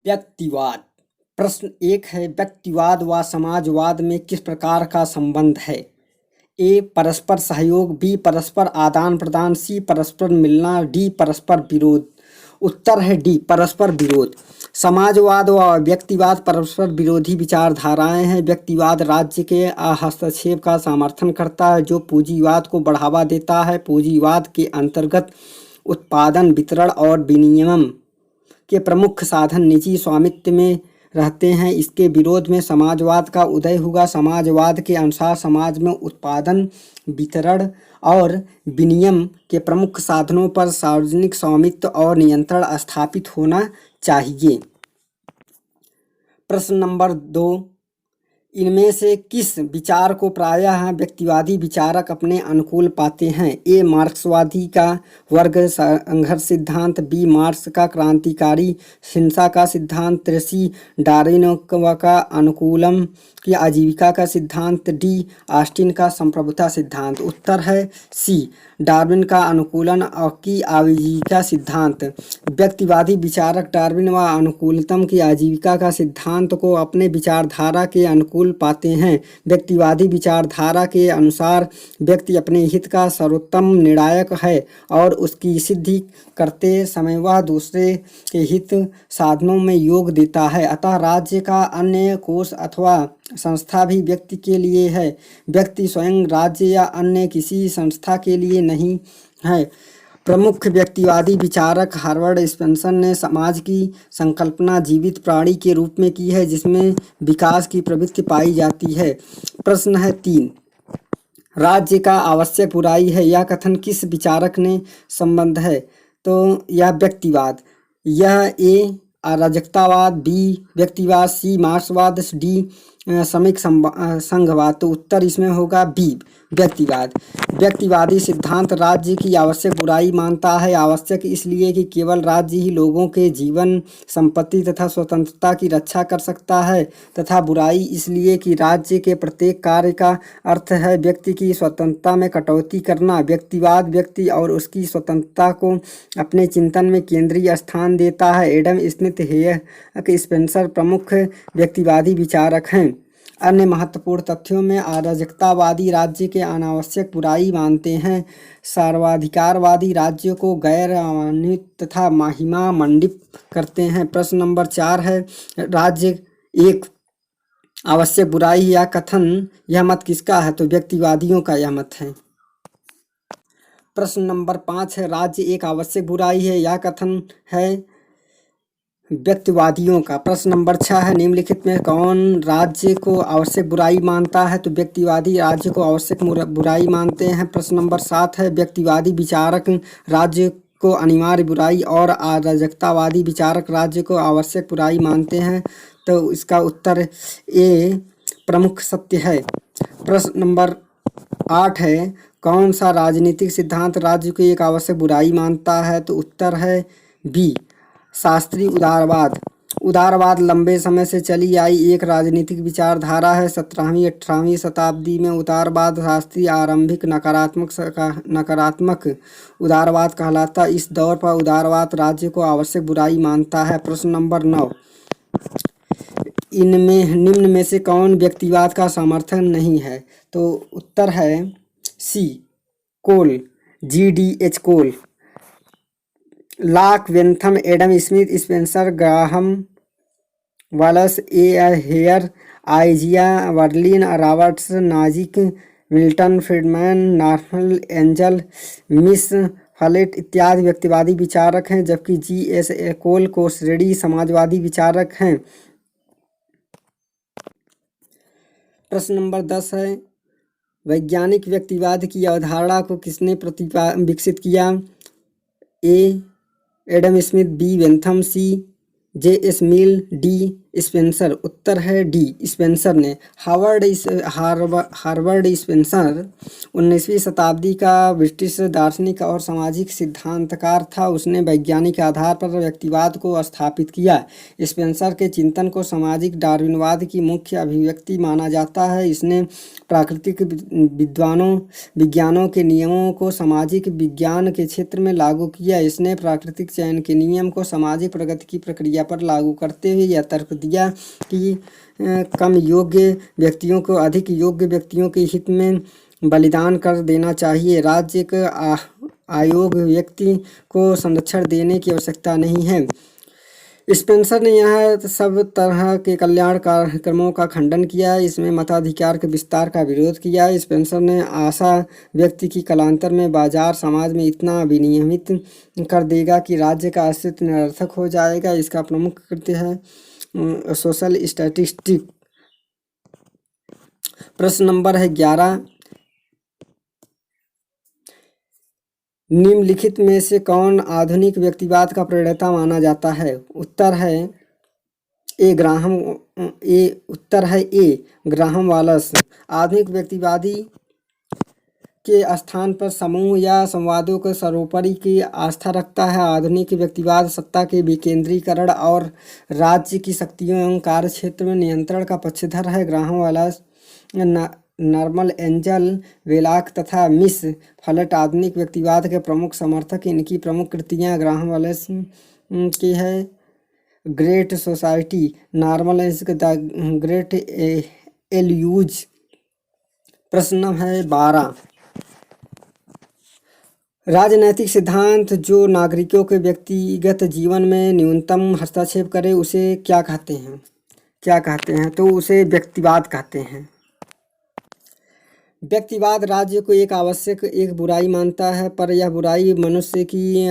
व्यक्तिवाद। प्रश्न 1 है, व्यक्तिवाद व समाजवाद में किस प्रकार का संबंध है? ए. परस्पर सहयोग, बी. परस्पर आदान प्रदान, सी. परस्पर मिलना, डी. परस्पर विरोध। उत्तर है डी. परस्पर विरोध। समाजवाद व व्यक्तिवाद परस्पर विरोधी विचारधाराएं हैं। व्यक्तिवाद राज्य के हस्तक्षेप का समर्थन करता है जो पूंजीवाद को बढ़ावा देता है। पूंजीवाद के अंतर्गत उत्पादन, वितरण और विनिमय के प्रमुख साधन निजी स्वामित्व में रहते हैं। इसके विरोध में समाजवाद का उदय हुआ। समाजवाद के अनुसार समाज में उत्पादन, वितरण और विनिमय के प्रमुख साधनों पर सार्वजनिक स्वामित्व और नियंत्रण स्थापित होना चाहिए। प्रश्न नंबर 2, इनमें से किस विचार को प्रायः व्यक्तिवादी विचारक अपने अनुकूल पाते हैं? ए. मार्क्सवादी का वर्ग संघर्ष सिद्धांत, बी. मार्क्स का क्रांतिकारी हिंसा का सिद्धांत, सी. डार्विन का अनुकूलम की आजीविका का सिद्धांत, डी. ऑस्टिन का संप्रभुता सिद्धांत। उत्तर है सी. डार्विन का अनुकूलन की आजीविका सिद्धांत। व्यक्तिवादी विचारक डार्विन व अनुकूलतम की आजीविका का सिद्धांत को अपने विचारधारा के अनुकूल पाते हैं। व्यक्तिवादी विचारधारा के अनुसार व्यक्ति अपने हित का सर्वोत्तम निर्णायक है और उसकी सिद्धि करते समय वह दूसरे के हित साधनों में योग देता है। अतः राज्य का अन्य कोष अथवा संस्था भी व्यक्ति के लिए है, व्यक्ति स्वयं राज्य या अन्य किसी संस्था के लिए नहीं है। प्रमुख व्यक्तिवादी विचारक हार्वर्ड स्पेंसर ने समाज की संकल्पना जीवित प्राणी के रूप में की है जिसमें विकास की प्रवृत्ति पाई जाती है। प्रश्न है 3, राज्य का आवश्यक बुराई है, यह कथन किस विचारक ने संबंध है? तो यह व्यक्तिवाद। यह ए. अराजकतावाद, बी. व्यक्तिवाद, सी. मार्क्सवाद, डी. श्रमिक संघवाद। तो उत्तर इसमें होगा बी. व्यक्तिवाद। व्यक्तिवादी सिद्धांत राज्य की आवश्यक बुराई मानता है। आवश्यक इसलिए कि केवल राज्य ही लोगों के जीवन, संपत्ति तथा स्वतंत्रता की रक्षा कर सकता है, तथा बुराई इसलिए कि राज्य के प्रत्येक कार्य का अर्थ है व्यक्ति की स्वतंत्रता में कटौती करना। व्यक्तिवाद व्यक्ति और उसकी स्वतंत्रता को अपने चिंतन में केंद्रीय स्थान देता है। एडम स्मिथ, हेयक, स्पेंसर प्रमुख व्यक्तिवादी विचारक हैं। अन्य महत्वपूर्ण तथ्यों में अराजकतावादी राज्य के अनावश्यक बुराई मानते हैं। सर्वाधिकारवादी राज्य को गैर आवान्वित तथा महिमा मंडित करते हैं। प्रश्न नंबर 4 है, राज्य एक आवश्यक बुराई या कथन, यह मत किसका है? तो व्यक्तिवादियों का यह मत है। प्रश्न नंबर 5 है, राज्य एक आवश्यक बुराई है, यह कथन है व्यक्तिवादियों का। प्रश्न नंबर 6 है, निम्नलिखित में कौन राज्य को आवश्यक बुराई मानता है? तो व्यक्तिवादी राज्य को आवश्यक बुराई मानते हैं। प्रश्न नंबर 7 है, व्यक्तिवादी विचारक राज्य को अनिवार्य बुराई और अराजकतावादी विचारक राज्य को आवश्यक बुराई मानते हैं। तो इसका उत्तर ए प्रमुख सत्य है। प्रश्न नंबर 8 है, कौन सा राजनीतिक सिद्धांत राज्य को एक आवश्यक बुराई मानता है? तो उत्तर है बी शास्त्रीय उदारवाद। उदारवाद लंबे समय से चली आई एक राजनीतिक विचारधारा है। 17वीं-18वीं शताब्दी में उदारवाद शास्त्रीय आरंभिक नकारात्मक उदारवाद कहलाता। इस दौर पर उदारवाद राज्य को आवश्यक बुराई मानता है। प्रश्न नंबर 9, इनमें निम्न में से कौन व्यक्तिवाद का समर्थन नहीं है? तो उत्तर है C Cole, GDH Cole. Locke, Bentham, Adam Smith, Spencer, Graham Wallas, Hare, Isaiah, Berlin, Roberts, Nozick, Milton Friedman, Norman Angell, Miss Follett इत्यादि व्यक्तिवादी विचारक हैं, जबकि GS कोल को श्रेणी समाजवादी विचारक हैं। प्रश्न नंबर 10 है, वैज्ञानिक व्यक्तिवाद की अवधारणा को किसने विकसित किया? ए एडम स्मिथ, बी बेंथम, सी JS मिल, डी स्पेंसर? उत्तर है डी स्पेंसर ने। हार्वर्ड स्पेंसर 19वीं शताब्दी का ब्रिटिश दार्शनिक और सामाजिक सिद्धांतकार था। उसने वैज्ञानिक आधार पर व्यक्तिवाद को स्थापित किया। स्पेंसर के चिंतन को सामाजिक डार्विनवाद की मुख्य अभिव्यक्ति माना जाता है। इसने प्राकृतिक विज्ञानों के नियमों को सामाजिक विज्ञान के क्षेत्र में लागू किया। इसने प्राकृतिक चयन के नियम को सामाजिक प्रगति की प्रक्रिया पर लागू करते हुए यह तर्क दिया कि कम योग्य व्यक्तियों को अधिक योग्य व्यक्तियों के हित में बलिदान कर देना चाहिए। राज्य का आयोग व्यक्ति को संरक्षण देने की आवश्यकता नहीं है। स्पेंसर ने यह सब तरह के कल्याण कार्यक्रमों का खंडन किया। इसमें मताधिकार के विस्तार का विरोध किया। स्पेंसर ने आशा व्यक्त की कालांतर में बाजार समाज में इतना विनियमित कर देगा कि राज्य का अस्तित्व निरर्थक हो जाएगा। इसका प्रमुख कृत्य है सोशल स्टैटिस्टिक। प्रश्न नंबर है 11, निम्नलिखित में से कौन आधुनिक व्यक्तिवाद का प्रणेता माना जाता है? उत्तर है ए ग्राहम वाल्स। आधुनिक व्यक्तिवादी के स्थान पर समूह या संवादों के सर्वोपरि की आस्था रखता है। आधुनिक व्यक्तिवाद सत्ता के विकेंद्रीकरण और राज्य की शक्तियों एवं कार्य क्षेत्र में नियंत्रण का पक्षधर है। ग्राहम वाल्स, नॉर्मन एंजल वेलॉक तथा मिस फलेट आधुनिक व्यक्तिवाद के प्रमुख समर्थक। इनकी प्रमुख कृतियाँ ग्राहम वाल्स की है great society, Norman Angell the great illusion. प्रश्न है 12, राजनैतिक सिद्धांत जो नागरिकों के व्यक्तिगत जीवन में न्यूनतम हस्तक्षेप करे उसे क्या कहते हैं? तो उसे व्यक्तिवाद कहते हैं। व्यक्तिवाद राज्य को एक बुराई मानता है, पर यह बुराई मनुष्य की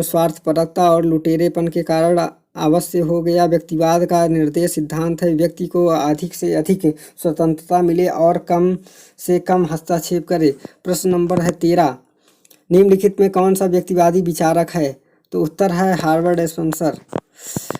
स्वार्थपरता और लुटेरेपन के कारण अवश्य हो गया। व्यक्तिवाद का निर्देश सिद्धांत है व्यक्ति को अधिक से अधिक स्वतंत्रता मिले और कम से कम हस्तक्षेप करे। प्रश्न नंबर है 13, निम्नलिखित में कौन सा व्यक्तिवादी विचारक है? तो उत्तर है हार्वर्ड स्पेंसर।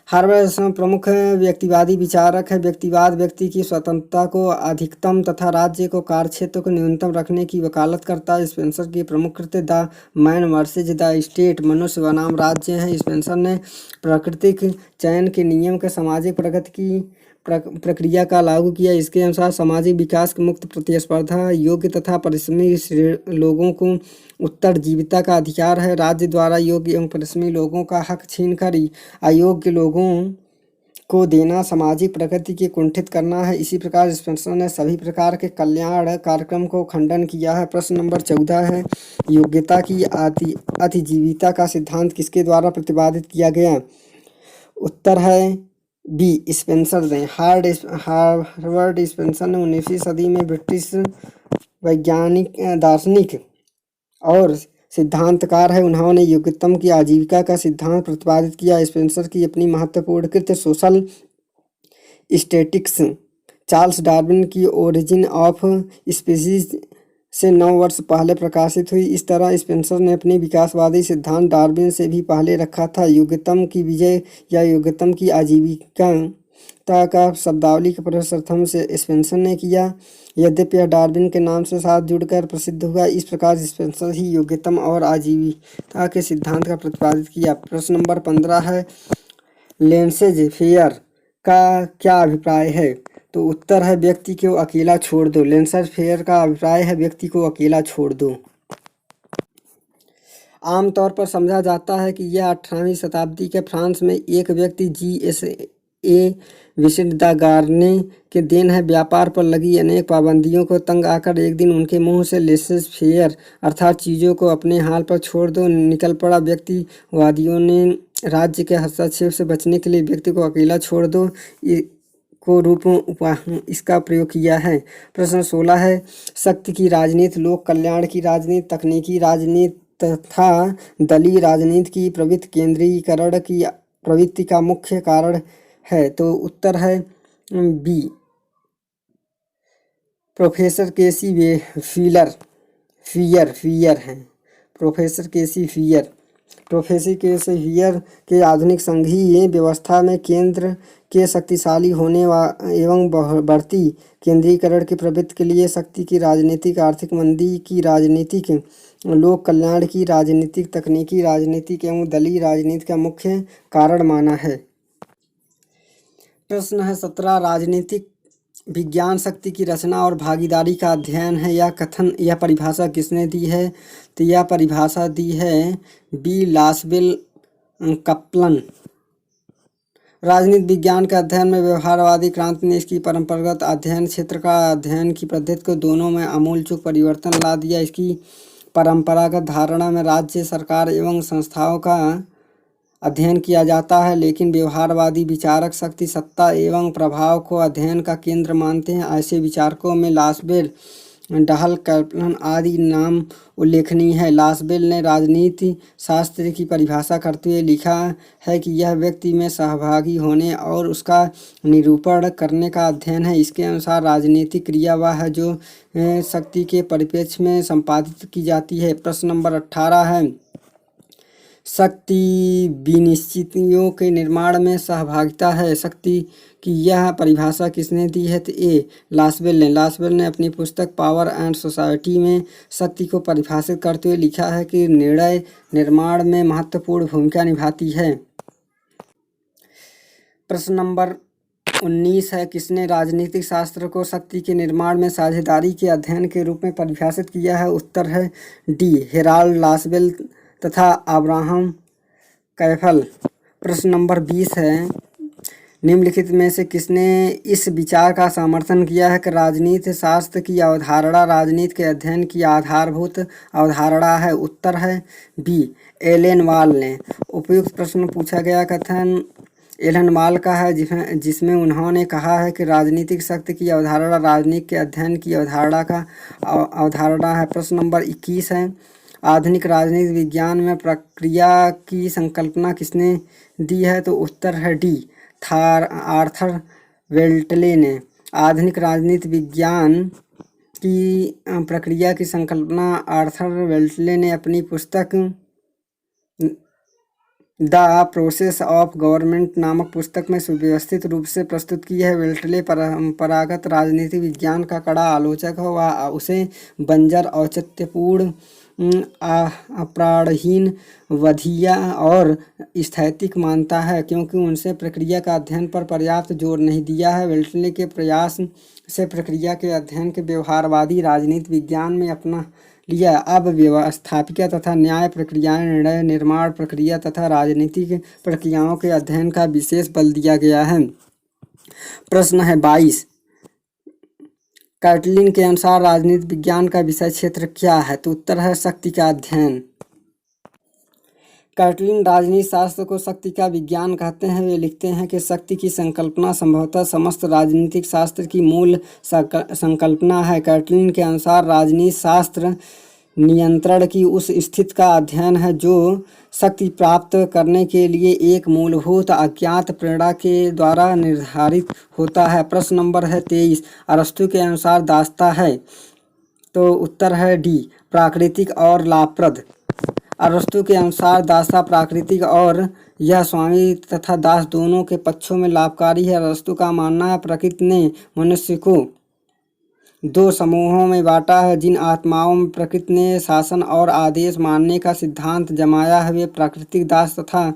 हार्वर्ड स्पेंसर प्रमुख व्यक्तिवादी विचारक है। व्यक्तिवाद व्यक्ति की स्वतंत्रता को अधिकतम तथा राज्य को कार्यक्षेत्र को न्यूनतम रखने की वकालत करता है। स्पेंसर की प्रमुख कृति the man versus the state, मनुष्य बनाम राज्य है। स्पेंसर ने प्राकृतिक चयन के नियम के सामाजिक प्रगति की प्रक्रिया का लागू किया। इसके अनुसार सामाजिक विकास की मुक्त प्रतिस्पर्धा योग्य तथा परिश्रमी लोगों को उत्तरजीविता का अधिकार है। राज्य द्वारा योग्य एवं परिश्रमी लोगों का हक छीनकर अयोग्य लोगों को देना सामाजिक प्रगति की कुंठित करना है। इसी प्रकार स्पेंसर ने सभी प्रकार के कल्याण कार्यक्रम को खंडन किया है। प्रश्न नंबर 14 है, योग्यता की अतिजीविता का सिद्धांत किसके द्वारा प्रतिपादित किया गया? उत्तर है बी स्पेंसर ने। हार्वर्ड स्पेंसर ने 19वीं सदी में ब्रिटिश वैज्ञानिक दार्शनिक और सिद्धांतकार है। उन्होंने योग्यतम की आजीविका का सिद्धांत प्रतिपादित किया। स्पेंसर की अपनी महत्वपूर्ण कृति सोशल स्टैटिस्टिक्स चार्ल्स डार्विन की ओरिजिन ऑफ स्पीसीज से 9 वर्ष पहले प्रकाशित हुई। इस तरह स्पेंसर ने अपनी विकासवादी सिद्धांत डार्विन से भी पहले रखा था। योग्यतम की विजय या योग्यतम की आजीविका का शब्दावली का प्रथम से स्पेंसर ने किया। यद्यपि यह डार्विन के नाम से साथ जुड़कर प्रसिद्ध हुआ। इस प्रकार स्पेंसर ही योग्यतम और आजीविका के सिद्धांत का प्रतिपादित किया। प्रश्न नंबर 15 है, लेंसेज फेयर का क्या अभिप्राय है? तो उत्तर है व्यक्ति को अकेला छोड़ दो। लेंसेज फेयर का अभिप्राय है व्यक्ति को अकेला छोड़ दो। आमतौर पर समझा जाता है कि यह 18वीं शताब्दी के फ्रांस में एक व्यक्ति G.S.A. विंसेंट द गार्ने के देन है। व्यापार पर लगी अनेक पाबंदियों को तंग आकर एक दिन उनके मुंह से लेसेज फेयर अर्थात चीज़ों को अपने हाल पर छोड़ दो निकल पड़ा। व्यक्तिवादियों ने राज्य के हस्तक्षेप से बचने के लिए व्यक्ति को अकेला छोड़ दो को रूप इसका प्रयोग किया है। प्रश्न 16 है, शक्ति की राजनीति लोक कल्याण की राजनीति, तकनीकी राजनीति तथा दलीय राजनीति की प्रवृत्ति केंद्रीकरण की प्रवृत्ति का मुख्य कारण है? तो उत्तर है बी प्रोफेसर केसी फियर हैं। प्रोफेसर केसी फियर। प्रोफेसी के सेवियर के आधुनिक संघीय व्यवस्था में केंद्र के शक्तिशाली होने एवं बढ़ती केंद्रीकरण की प्रवृत्ति के लिए शक्ति की राजनीतिक, आर्थिक मंदी की राजनीतिक, लोक कल्याण की राजनीतिक, तकनीकी राजनीतिक एवं दलीय राजनीति का मुख्य कारण माना है। प्रश्न है 17, राजनीतिक विज्ञान शक्ति की रचना और भागीदारी का अध्ययन है। यह परिभाषा किसने दी है? तो यह परिभाषा दी है बी लासबेल कप्लन। राजनीति विज्ञान के अध्ययन में व्यवहारवादी क्रांति ने इसकी परंपरागत अध्ययन क्षेत्र का अध्ययन की पद्धति को दोनों में आमूलचूल परिवर्तन ला दिया। इसकी परंपरागत धारणा में राज्य सरकार एवं संस्थाओं का अध्ययन किया जाता है, लेकिन व्यवहारवादी विचारक शक्ति, सत्ता एवं प्रभाव को अध्ययन का केंद्र मानते हैं। ऐसे विचारकों में लासबेल, डहल, कप्लन आदि नाम उल्लेखनीय है। लासबेल ने राजनीति शास्त्र की परिभाषा करते हुए लिखा है कि यह व्यक्ति में सहभागी होने और उसका निरूपण करने का अध्ययन है। इसके अनुसार राजनीतिक क्रिया वह है जो शक्ति के परिप्रेक्ष्य में संपादित की जाती है। प्रश्न नंबर 18 है, शक्ति विनिश्चितियों के निर्माण में सहभागिता है। शक्ति की यह परिभाषा किसने दी है? तो ए लासबेल ने। लासबेल ने अपनी पुस्तक पावर एंड सोसाइटी में शक्ति को परिभाषित करते हुए लिखा है कि निर्णय निर्माण में महत्वपूर्ण भूमिका निभाती है। प्रश्न नंबर 19 है, किसने राजनीतिक शास्त्र को शक्ति के निर्माण में साझेदारी के अध्ययन के रूप में परिभाषित किया है? उत्तर है डी हेराल्ड लासबेल तथा अब्राहम कैफल। प्रश्न नंबर 20 है, निम्नलिखित में से किसने इस विचार का समर्थन किया है कि राजनीति शास्त्र की अवधारणा राजनीति के अध्ययन की आधारभूत अवधारणा है? उत्तर है बी एलेन वाल ने। उपयुक्त प्रश्न पूछा गया कथन एलन वाल का है, जिसमें उन्होंने कहा है कि राजनीतिक शक्ति की अवधारणा राजनीति के अध्ययन की अवधारणा है। प्रश्न नंबर 21 है, आधुनिक राजनीति विज्ञान में प्रक्रिया की संकल्पना किसने दी है? तो उत्तर है डी आर्थर वेल्टले ने। आधुनिक राजनीति विज्ञान की प्रक्रिया की संकल्पना आर्थर वेल्टले ने अपनी पुस्तक द प्रोसेस ऑफ गवर्नमेंट नामक पुस्तक में सुव्यवस्थित रूप से प्रस्तुत की है। वेल्टले परंपरागत राजनीति विज्ञान का कड़ा आलोचक है। वह उसे बंजर, औचित्यपूर्ण, अपराधहीन, वधिया और स्थैतिक मानता है, क्योंकि उनसे प्रक्रिया का अध्ययन पर पर्याप्त जोर नहीं दिया है। वेल्टले के प्रयास से प्रक्रिया के अध्ययन के व्यवहारवादी राजनीति विज्ञान में अपना लिया। अब व्यवस्थापिका तथा न्याय प्रक्रियाएं, निर्णय निर्माण प्रक्रिया तथा राजनीतिक प्रक्रियाओं के अध्ययन का विशेष बल दिया गया है। प्रश्न है 22, कैटलिन के अनुसार राजनीति विज्ञान का विषय क्षेत्र क्या है? तो उत्तर है शक्ति का अध्ययन। कैटलिन राजनीति शास्त्र को शक्ति का विज्ञान कहते हैं। वे लिखते हैं कि शक्ति की संकल्पना संभवतः समस्त राजनीतिक शास्त्र की मूल संकल्पना है। कैटलिन के अनुसार राजनीति शास्त्र नियंत्रण की उस स्थिति का अध्ययन है जो शक्ति प्राप्त करने के लिए एक मूलभूत अज्ञात प्रेरणा के द्वारा निर्धारित होता है। प्रश्न नंबर है 23, अरस्तु के अनुसार दासता है? तो उत्तर है डी प्राकृतिक और लाभप्रद। अरस्तु के अनुसार दासता प्राकृतिक और यह स्वामी तथा दास दोनों के पक्षों में लाभकारी है। अरस्तु का मानना है प्रकृति ने मनुष्य को दो समूहों में बांटा है। जिन आत्माओं में प्रकृति ने शासन और आदेश मानने का सिद्धांत जमाया है वे प्राकृतिक दास तथा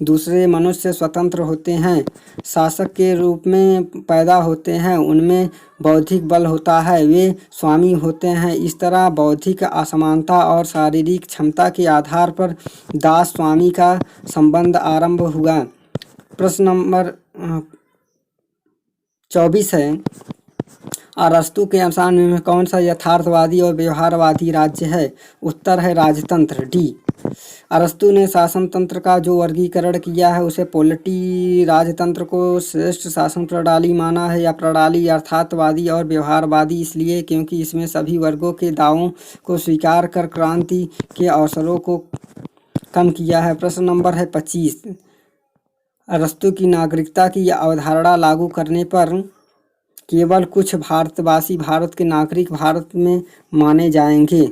दूसरे मनुष्य स्वतंत्र होते हैं, शासक के रूप में पैदा होते हैं। उनमें बौद्धिक बल होता है, वे स्वामी होते हैं। इस तरह बौद्धिक असमानता और शारीरिक क्षमता के आधार पर दास स्वामी का संबंध आरंभ हुआ। प्रश्न नंबर 24 है, अरस्तु के अनुसार में कौन सा यथार्थवादी और व्यवहारवादी राज्य है? उत्तर है राजतंत्र, डी। अरस्तु ने शासन तंत्र का जो वर्गीकरण किया है उसे पोलिटी राजतंत्र को श्रेष्ठ शासन प्रणाली माना है। यह प्रणाली यथार्थवादी और व्यवहारवादी इसलिए क्योंकि इसमें सभी वर्गों के दावों को स्वीकार कर क्रांति के अवसरों को कम किया है। प्रश्न नंबर है 25, अरस्तु की नागरिकता की अवधारणा लागू करने पर केवल कुछ भारतवासी भारत के नागरिक भारत में माने जाएंगे।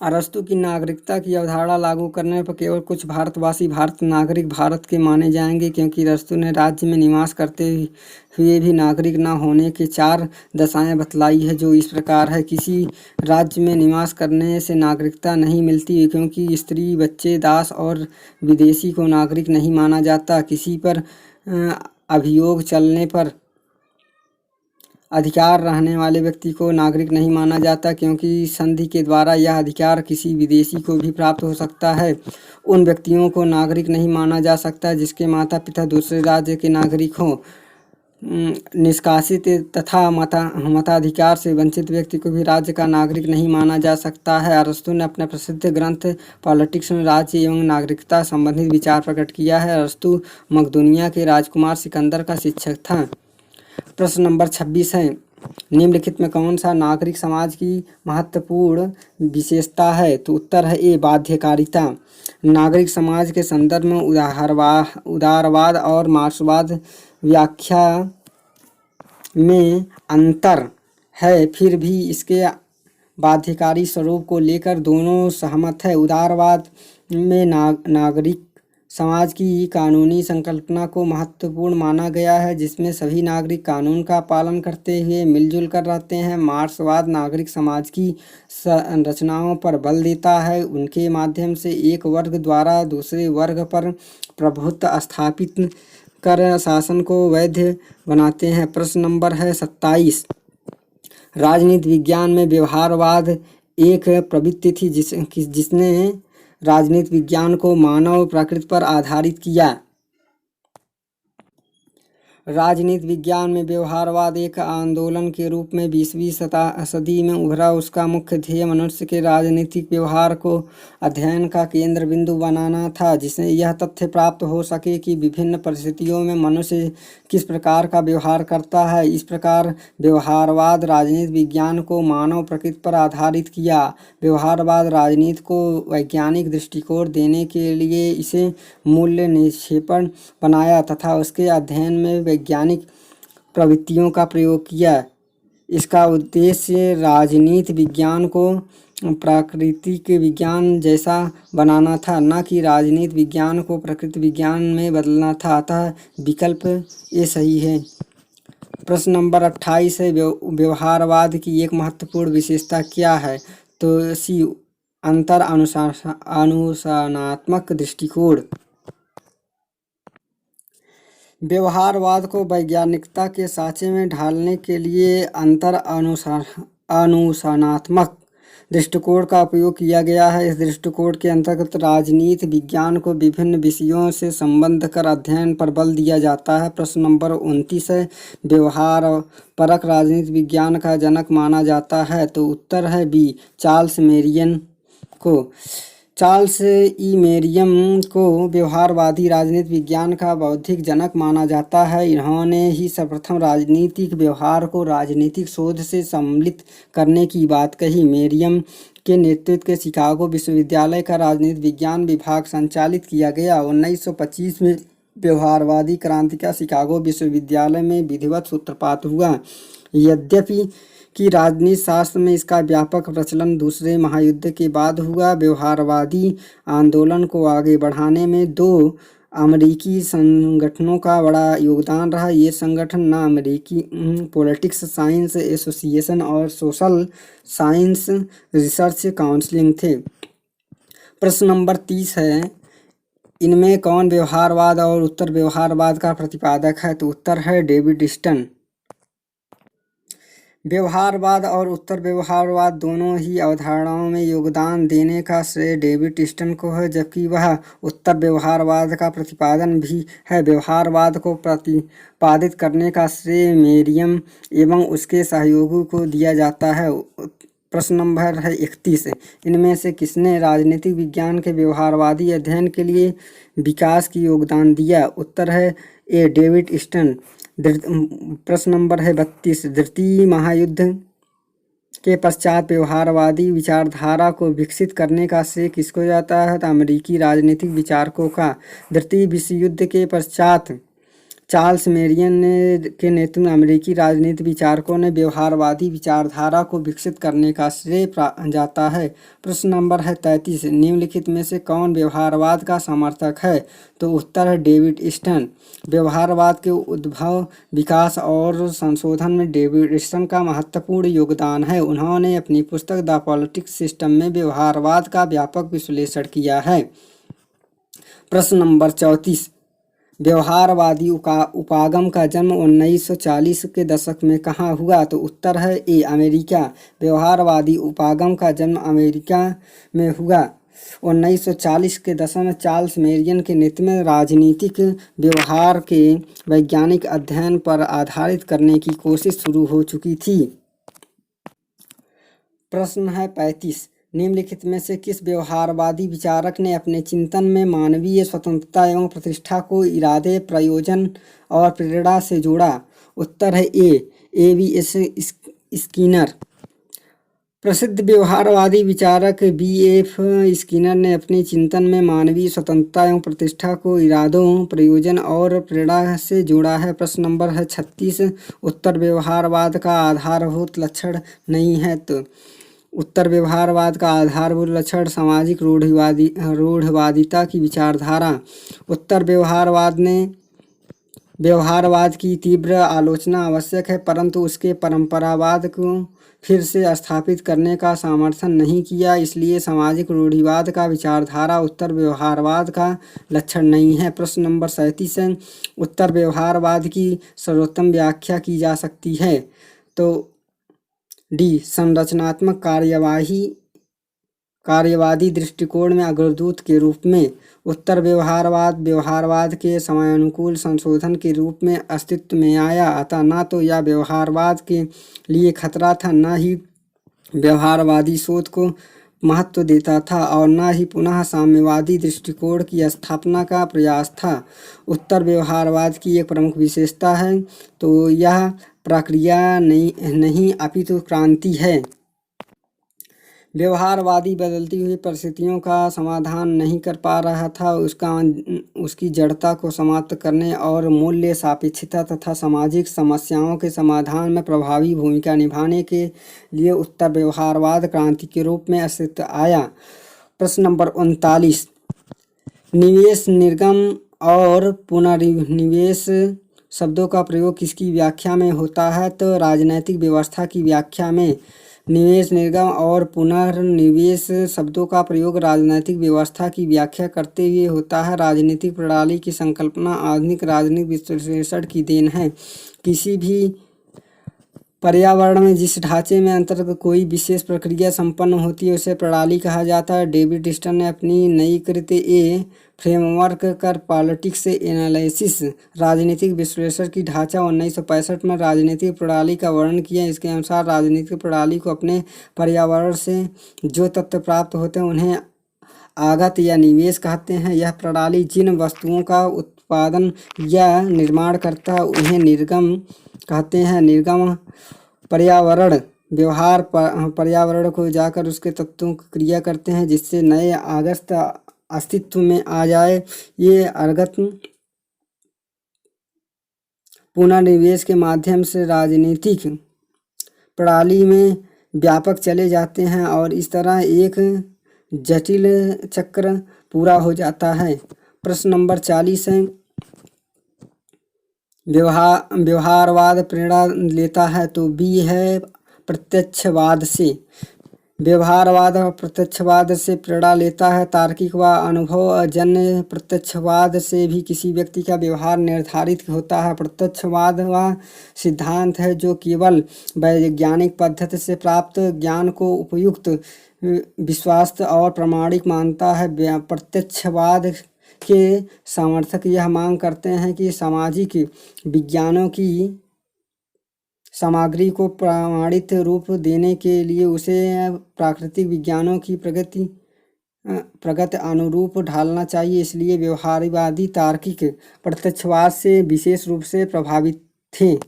अरस्तु की नागरिकता की अवधारणा लागू करने पर केवल कुछ भारतवासी भारत नागरिक भारत के माने जाएंगे, क्योंकि अरस्तु ने राज्य में निवास करते हुए भी नागरिक न होने के 4 दशाएं बतलाई है, जो इस प्रकार है। किसी राज्य में निवास करने से नागरिकता नहीं मिलती, क्योंकि स्त्री, बच्चे, दास और विदेशी को नागरिक नहीं माना जाता। किसी पर अभियोग चलने पर अधिकार रहने वाले व्यक्ति को नागरिक नहीं माना जाता, क्योंकि संधि के द्वारा यह अधिकार किसी विदेशी को भी प्राप्त हो सकता है। उन व्यक्तियों को नागरिक नहीं माना जा सकता जिसके माता पिता दूसरे राज्य के नागरिक हों। निष्कासित तथा मताधिकार से वंचित व्यक्ति को भी राज्य का नागरिक नहीं माना जा सकता है। अरस्तु ने अपने प्रसिद्ध ग्रंथ पॉलिटिक्स में राज्य एवं नागरिकता संबंधित विचार प्रकट किया है। अरस्तु मकदूनिया के राजकुमार सिकंदर का शिक्षक था। प्रश्न नंबर 26 है, निम्नलिखित में कौन सा नागरिक समाज की महत्वपूर्ण विशेषता है? तो उत्तर है ए, बाध्यकारिता। नागरिक समाज के संदर्भ में उदारवाद और मार्क्सवाद व्याख्या में अंतर है, फिर भी इसके बाध्यकारी स्वरूप को लेकर दोनों सहमत है। उदारवाद में नागरिक समाज की कानूनी संकल्पना को महत्वपूर्ण माना गया है, जिसमें सभी नागरिक कानून का पालन करते हुए मिलजुल कर रहते हैं। मार्क्सवाद नागरिक समाज की संरचनाओं पर बल देता है, उनके माध्यम से एक वर्ग द्वारा दूसरे वर्ग पर प्रभुत्व स्थापित कर शासन को वैध बनाते हैं। प्रश्न नंबर है 27, राजनीति विज्ञान में व्यवहारवाद एक प्रवृत्ति थी जिसने राजनीति विज्ञान को मानव प्रकृति पर आधारित किया। राजनीति विज्ञान में व्यवहारवाद एक आंदोलन के रूप में 20वीं सदी में उभरा। उसका मुख्य ध्येय मनुष्य के राजनीतिक व्यवहार को अध्ययन का केंद्र बिंदु बनाना था, जिससे यह तथ्य प्राप्त हो सके कि विभिन्न परिस्थितियों में मनुष्य किस प्रकार का व्यवहार करता है। इस प्रकार व्यवहारवाद राजनीति विज्ञान को मानव प्रकृति पर आधारित किया। व्यवहारवाद राजनीति को वैज्ञानिक दृष्टिकोण देने के लिए इसे मूल्य निक्षेपण बनाया तथा उसके अध्ययन में वैज्ञानिक प्रवृत्तियों का प्रयोग किया। इसका उद्देश्य राजनीति विज्ञान को प्राकृतिक विज्ञान जैसा बनाना था, न कि राजनीति विज्ञान को प्रकृति विज्ञान में बदलना था। अतः विकल्प ये सही है। प्रश्न नंबर 28 है, व्यवहारवाद की एक महत्वपूर्ण विशेषता क्या है? तो सी, अंतर अनुशासनात्मक दृष्टिकोण। व्यवहारवाद को वैज्ञानिकता के साँचे में ढालने के लिए अंतर अनुशासनात्मक दृष्टिकोण का उपयोग किया गया है। इस दृष्टिकोण के अंतर्गत राजनीति विज्ञान को विभिन्न विषयों से संबंध कर अध्ययन पर बल दिया जाता है। प्रश्न नंबर 29 है, व्यवहार परक राजनीति विज्ञान का जनक माना जाता है। तो उत्तर है बी, चार्ल्स मेरियम को। चार्ल्स ई मेरियम को व्यवहारवादी राजनीति विज्ञान का बौद्धिक जनक माना जाता है। इन्होंने ही सर्वप्रथम राजनीतिक व्यवहार को राजनीतिक शोध से सम्मिलित करने की बात कही। मेरियम के नेतृत्व के शिकागो विश्वविद्यालय का राजनीति विज्ञान विभाग संचालित किया गया। 1925 में व्यवहारवादी क्रांति का शिकागो विश्वविद्यालय में विधिवत सूत्रपात हुआ। यद्यपि कि राजनीति शास्त्र में इसका व्यापक प्रचलन दूसरे महायुद्ध के बाद हुआ। व्यवहारवादी आंदोलन को आगे बढ़ाने में 2 अमेरिकी संगठनों का बड़ा योगदान रहा। ये संगठन न अमेरिकी पॉलिटिक्स साइंस एसोसिएशन और सोशल साइंस रिसर्च काउंसिल थे। प्रश्न नंबर 30 है, इनमें कौन व्यवहारवाद और उत्तर व्यवहारवाद का प्रतिपादक है? तो उत्तर है डेविड ईस्टन। व्यवहारवाद और उत्तर व्यवहारवाद दोनों ही अवधारणाओं में योगदान देने का श्रेय डेविड ईस्टन को है, जबकि वह उत्तर व्यवहारवाद का प्रतिपादन भी है। व्यवहारवाद को प्रतिपादित करने का श्रेय मेरियम एवं उसके सहयोगियों को दिया जाता है। प्रश्न नंबर है 31, इनमें से किसने राजनीतिक विज्ञान के व्यवहारवादी अध्ययन के लिए विकास की योगदान दिया? उत्तर है ए, डेविड ईस्टन। प्रश्न नंबर है 32, द्वितीय महायुद्ध के पश्चात व्यवहारवादी विचारधारा को विकसित करने का श्रेय किसको जाता है? तो अमेरिकी राजनीतिक विचारकों का। द्वितीय विश्व युद्ध के पश्चात चार्ल्स मेरियन के नेतृत्व में अमेरिकी राजनीति विचारकों ने व्यवहारवादी विचारधारा को विकसित करने का श्रेय जाता है। प्रश्न नंबर है 33। निम्नलिखित में से कौन व्यवहारवाद का समर्थक है? तो उत्तर है डेविड स्टन। व्यवहारवाद के उद्भव, विकास और संशोधन में डेविड स्टन का महत्वपूर्ण योगदान है। उन्होंने अपनी पुस्तक द पॉलिटिक्स सिस्टम में व्यवहारवाद का व्यापक विश्लेषण किया है। प्रश्न नंबर 34। व्यवहारवादी उपागम का जन्म 1940 के दशक में कहाँ हुआ? तो उत्तर है ए अमेरिका। व्यवहारवादी उपागम का जन्म अमेरिका में हुआ। 1940 के दशक में चार्ल्स मेरियन के नेतृत्व में राजनीतिक व्यवहार के वैज्ञानिक अध्ययन पर आधारित करने की कोशिश शुरू हो चुकी थी। प्रश्न है 35। निम्नलिखित में से किस व्यवहारवादी विचारक ने अपने चिंतन में मानवीय स्वतंत्रता एवं प्रतिष्ठा को इरादे, प्रयोजन और प्रेरणा से जोड़ा? उत्तर है ए.बी.एस. स्किनर। प्रसिद्ध व्यवहारवादी विचारक बी.एफ. स्किनर ने अपने चिंतन में मानवीय स्वतंत्रता एवं प्रतिष्ठा को इरादों, प्रयोजन और प्रेरणा से जोड़ा है। प्रश्न नंबर है 36। उत्तर व्यवहारवाद का आधारभूत लक्षण नहीं है। तो उत्तर व्यवहारवाद का आधारभूत लक्षण सामाजिक रूढ़िवादिता की विचारधारा। उत्तर व्यवहारवाद की तीव्र आलोचना आवश्यक है, परंतु उसके परंपरावाद को फिर से स्थापित करने का समर्थन नहीं किया। इसलिए सामाजिक रूढ़िवाद का विचारधारा उत्तर व्यवहारवाद का लक्षण नहीं है। प्रश्न नंबर 37 है। उत्तर व्यवहारवाद की सर्वोत्तम व्याख्या की जा सकती है? तो डी संरचनात्मक कार्यवादी दृष्टिकोण में अग्रदूत के रूप में। उत्तर व्यवहारवाद के समयानुकूल संशोधन के रूप में अस्तित्व में आया, अतः न तो यह व्यवहारवाद के लिए खतरा था, न ही व्यवहारवादी शोध को महत्व देता था और न ही पुनः साम्यवादी दृष्टिकोण की स्थापना का प्रयास था। उत्तर व्यवहारवाद की एक प्रमुख विशेषता है तो यह प्रक्रिया नहीं अपितु क्रांति है। व्यवहारवादी बदलती हुई परिस्थितियों का समाधान नहीं कर पा रहा था, उसकी जड़ता को समाप्त करने और मूल्य सापेक्षता तथा सामाजिक समस्याओं के समाधान में प्रभावी भूमिका निभाने के लिए उत्तर व्यवहारवाद क्रांति के रूप में अस्तित्व आया। प्रश्न नंबर 39। निवेश, निर्गम और पुनर्निवेश शब्दों का प्रयोग किसकी व्याख्या में होता है? तो राजनैतिक व्यवस्था की व्याख्या में। निवेश, निर्गम और पुनर्निवेश शब्दों का प्रयोग राजनीतिक व्यवस्था की व्याख्या करते हुए होता है। राजनीतिक प्रणाली की संकल्पना आधुनिक राजनीतिक विश्लेषण की देन है। किसी भी पर्यावरण में जिस ढांचे में अंतर्गत कोई विशेष प्रक्रिया संपन्न होती है उसे प्रणाली कहा जाता है। डेविड स्टन ने अपनी नई कृति ए फ्रेमवर्क कर पॉलिटिक्स एनालिसिस राजनीतिक विश्लेषण की ढांचा 1965 में राजनीतिक प्रणाली का वर्णन किया। इसके अनुसार राजनीतिक प्रणाली को अपने पर्यावरण से जो तत्व प्राप्त होते हैं उन्हें आगत या निवेश कहते हैं। यह प्रणाली जिन वस्तुओं का उत्पादन या निर्माण करता है उन्हें निर्गम कहते हैं। निर्गम पर्यावरण को जाकर उसके तत्वों की क्रिया करते हैं जिससे नए आगत अस्तित्व में आ जाए। ये अर्गत पुनर्निवेश के माध्यम से राजनीतिक प्रणाली में व्यापक चले जाते हैं और इस तरह एक जटिल चक्र पूरा हो जाता है। प्रश्न नंबर 40 है। व्यवहारवाद प्रेरणा लेता है तो बी है प्रत्यक्षवाद से। व्यवहारवाद प्रत्यक्षवाद से प्रेरणा लेता है। तार्किक व अनुभवजन्य प्रत्यक्षवाद से भी किसी व्यक्ति का व्यवहार निर्धारित होता है। प्रत्यक्षवाद वह सिद्धांत है जो केवल वैज्ञानिक पद्धति से प्राप्त ज्ञान को उपयुक्त, विश्वास और प्रामाणिक मानता है। प्रत्यक्षवाद के समर्थक यह मांग करते हैं कि सामाजिक विज्ञानों की सामग्री को प्रमाणित रूप देने के लिए उसे प्राकृतिक विज्ञानों की प्रगति अनुरूप ढालना चाहिए। इसलिए व्यवहारवादी तार्किक प्रत्यक्षवाद से विशेष रूप से प्रभावित थे।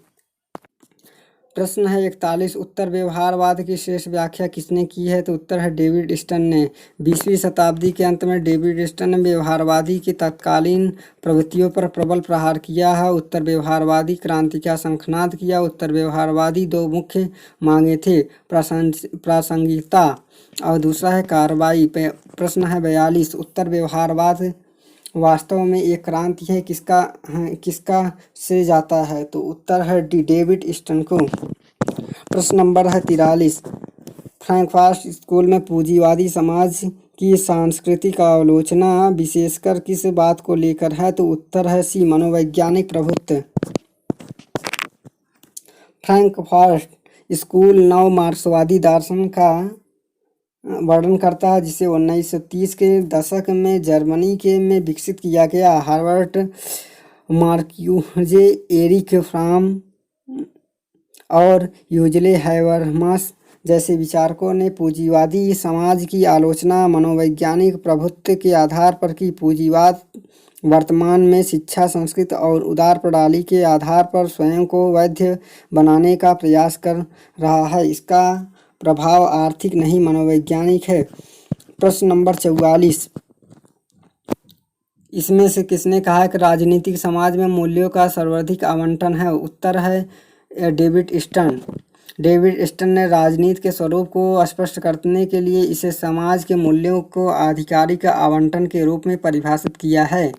प्रश्न है 41, उत्तर व्यवहारवाद की श्रेष्ठ व्याख्या किसने की है? तो उत्तर है डेविड स्टन ने। 20वीं शताब्दी के अंत में डेविड स्टन ने व्यवहारवादी की तत्कालीन प्रवृत्तियों पर प्रबल प्रहार किया है। उत्तर व्यवहारवादी क्रांति का शंखनाद किया। उत्तर व्यवहारवादी दो मुख्य मांगे थे, प्रासंगिकता और दूसरा है कार्रवाई। प्रश्न है 42, उत्तर व्यवहारवाद वास्तव में एक क्रांति है, किसका श्रेय जाता है? तो उत्तर है डेविड स्टन को। प्रश्न नंबर है 43, फ्रैंकफर्ट स्कूल में पूंजीवादी समाज की सांस्कृतिक आलोचना विशेषकर किस बात को लेकर है? तो उत्तर है सी, मनोवैज्ञानिक प्रभुत्व। फ्रैंकफर्ट स्कूल नव मार्क्सवादी दर्शन का वर्णन करता है, जिसे 1930 के दशक में जर्मनी में विकसित किया गया। हार्वर्ट मार्क्यूजे, एरिक फ्राम और यूजले हैबरमास जैसे विचारकों ने पूंजीवादी समाज की आलोचना मनोवैज्ञानिक प्रभुत्व के आधार पर की। पूंजीवाद वर्तमान में शिक्षा, संस्कृति और उदार प्रणाली के आधार पर स्वयं को वैध बनाने का प्रयास कर रहा है। इसका प्रभाव आर्थिक नहीं मनोवैज्ञानिक है। प्रश्न नंबर 44, इसमें से किसने कहा है कि राजनीतिक समाज में मूल्यों का सर्वाधिक आवंटन है? उत्तर है डेविड स्टन। डेविड स्टन ने राजनीति के स्वरूप को स्पष्ट करने के लिए इसे समाज के मूल्यों को आधिकारिक आवंटन के रूप में परिभाषित किया है।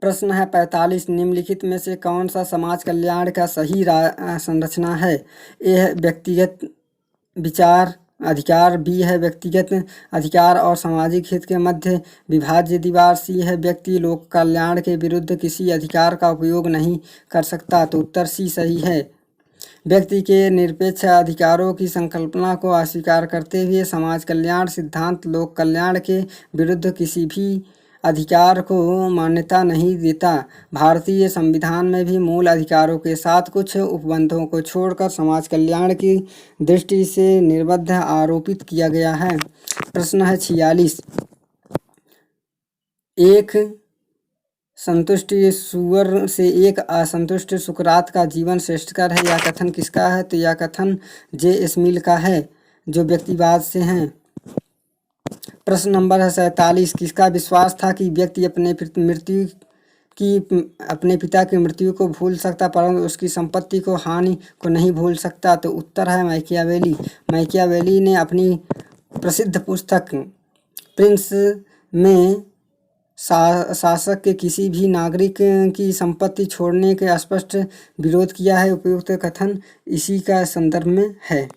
प्रश्न है 45, निम्नलिखित में से कौन सा समाज कल्याण का सही संरचना है? ए है व्यक्तिगत विचार अधिकार, बी है व्यक्तिगत अधिकार और सामाजिक हित के मध्य विभाज्य दीवार, सी है व्यक्ति लोक कल्याण के विरुद्ध किसी अधिकार का उपयोग नहीं कर सकता। तो उत्तर सी सही है। व्यक्ति के निरपेक्ष अधिकारों की संकल्पना को अस्वीकार करते हुए समाज कल्याण सिद्धांत लोक कल्याण के विरुद्ध किसी भी अधिकार को मान्यता नहीं देता। भारतीय संविधान में भी मूल अधिकारों के साथ कुछ उपबंधों को छोड़कर समाज कल्याण की दृष्टि से निर्बंध आरोपित किया गया है। प्रश्न है 46, एक संतुष्ट सुअर से एक असंतुष्ट सुकरात का जीवन श्रेष्ठकर है, यह कथन किसका है? तो यह कथन जे स्मिल का है, जो व्यक्तिवाद से हैं। प्रश्न नंबर है 47, किसका विश्वास था कि व्यक्ति अपने पिता की मृत्यु को भूल सकता परंतु उसकी संपत्ति को हानि को नहीं भूल सकता? तो उत्तर है मैकियावेली। मैकियावेली ने अपनी प्रसिद्ध पुस्तक प्रिंस में शासक के किसी भी नागरिक की संपत्ति छोड़ने के स्पष्ट विरोध किया है। उपयुक्त कथन इसी का संदर्भ में है।